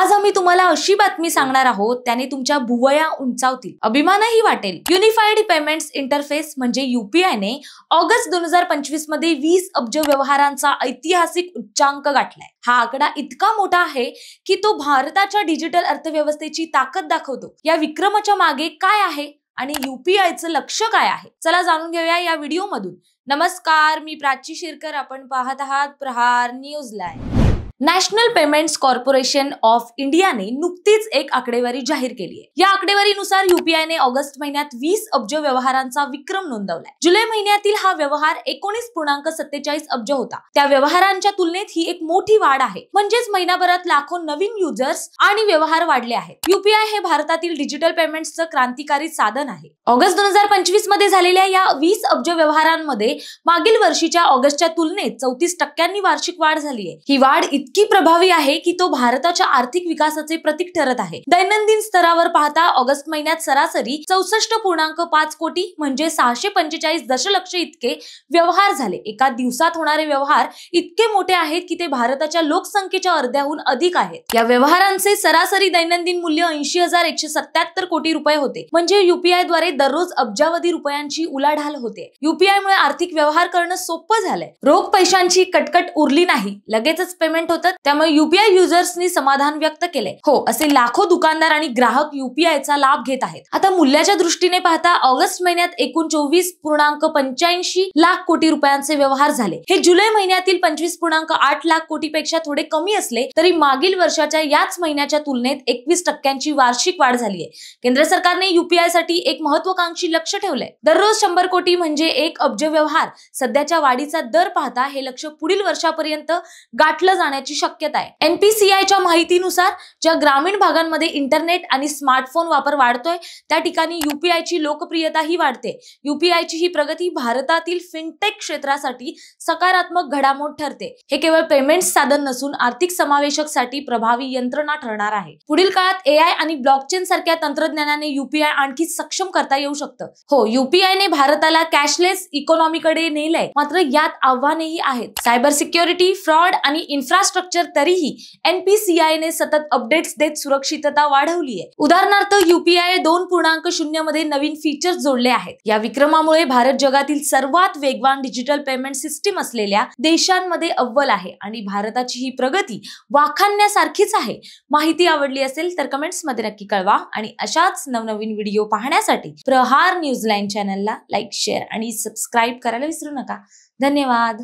आज आम्ही तुम्हाला अशी बातमी सांगणार आहोत त्याने तुमच्या भुवया उंचावतील, अभिमानही वाटेल। युनिफाईड पेमेंट्स इंटरफेस म्हणजे UPI ने ऑगस्ट 2025 मध्ये 20 अब्ज व्यवहारांचा ऐतिहासिक उच्चांक गाठलाय। हा आकडा इतका मोठा आहे की तो भारताच्या डिजिटल अर्थव्यवस्थेची ताकद दाखवतो। या विक्रमाच्या मागे काय आहे आणि UPIचं लक्ष्य काय आहे, चला जाणून घेऊया या व्हिडिओ मधून। नमस्कार, मी प्राची शिरकर, आपण पाहत आहात Prahar news live. National payments corporation of इंडियाने नुकतीच एक आकडेवारी जाहीर केली आहे। या आकडेवारीनुसार UPI ने ऑगस्ट महिन्यात 20 अब्ज व्यवहारांचा विक्रम नोंदवलाय। जुलै महिन्यातील हा व्यवहार 19.47 अब्ज होता। त्या व्यवहारांच्या तुलनेत ही एक मोठी वाढ आहे, म्हणजेच महिनाभरात लाखो नवीन युजर्स आणि व्यवहार वाढले आहेत। UPI हे भारतातील डिजिटल पेमेंट्सचं क्रांतिकारी साधन आहे। ऑगस्ट 2025 मध्ये झालेल्या या 20 अब्ज व्यवहारांमध्ये मागील वर्षीच्या ऑगस्टच्या तुलनेत 34% वार्षिक वाढ झाली आहे। ही वाढ इतकी प्रभावी आहे की तो भारताच्या आर्थिक विकासाचे प्रतीक ठरत आहे। दैनंदिन स्तरावर पाहता ऑगस्ट महिन्यात सरासरी 64.5 कोटी म्हणजे 645 दशलक्ष इतके व्यवहार झाले। एका दिवसात होणारे व्यवहार इतके मोठे आहेत की ते भारताच्या लोकसंख्येच्या अर्ध्याहून अधिक आहेत। या व्यवहारांचे सरासरी दैनंदिन मूल्य 80,177 कोटी रुपये होते, म्हणजे UPI द्वारे दररोज अब्जावधी रुपयांची उलाढाल होते। UPI मुळे आर्थिक व्यवहार करणं सोपं झालंय। रोख पैशांची कटकट उरली नाही, लगेचच पेमेंट त्यामुळे UPI युजर्सनी समाधान व्यक्त केले। हो, असे लाखो दुकानदार आणि ग्राहक UPIचा लाभ घेत आहेत। आता मूल्याच्या दृष्टीने पाहता ऑगस्ट महिन्यात एकूण 24.85 लाख कोटी रुपयांचे व्यवहार झाले। हे जुलै महिन्यातील 25.8 लाख कोटीपेक्षा थोडे कमी असले तरी मागील वर्षाच्या याच महिन्याच्या तुलनेत 21% वार्षिक वाढ झाली आहे। केंद्र सरकारने UPI साठी एक महत्त्वाकांक्षी लक्ष्य ठेवलंय। दररोज 100 कोटी म्हणजे 1 अब्ज व्यवहार। सध्याच्या वाढीचा दर पाहता हे लक्ष्य पुढील वर्षापर्यंत गाठलं जाण्याची शक्यता आहे। NPCIच्या माहितीनुसार ज्या ग्रामीण भागांमध्ये इंटरनेट आणि स्मार्टफोन वापर वाढतोय त्या ठिकाणी UPIची लोकप्रियताही वाढते। UPIची ही प्रगती भारतातील फिनटेक क्षेत्रासाठी सकारात्मक घडामोड ठरते। हे केवळ पेमेंट साधन नसून आर्थिक समावेशकसाठी प्रभावी यंत्रणा ठरणार आहे। पुढील काळात AI आणि ब्लॉकचेन सारख्या तंत्रज्ञानाने UPI आणखी सक्षम करता येऊ शकतं। हो, UPI ने भारताला कॅशलेस इकॉनॉमीकडे नेलंय, मात्र यात आव्हानेही आहेत। सायबर सिक्युरिटी, फ्रॉड आणि इन्फ्रास्ट्रक्चर। तरीही NPCI ने सतत अपडेट्स देत सुरक्षितता वाढवली आहे। उदाहरणार्थ UPI 2.0 मध्ये नवीन फीचर्स जोडले आहेत। या विक्रमामुळे भारत जगातील सर्वात वेगवान डिजिटल पेमेंट सिस्टीम असलेल्या देशांमध्ये अव्वल आहे आणि भारताची ही प्रगती वाखाणण्यासारखीच आहे। माहिती आवडली असेल तर कमेंट्स मध्ये नक्की कळवा आणि अशाच नवनवीन व्हिडिओ पाहण्यासाठी प्रहार न्यूज लाईन चॅनलला लाईक, शेअर आणि सबस्क्राईब करायला विसरू नका। धन्यवाद।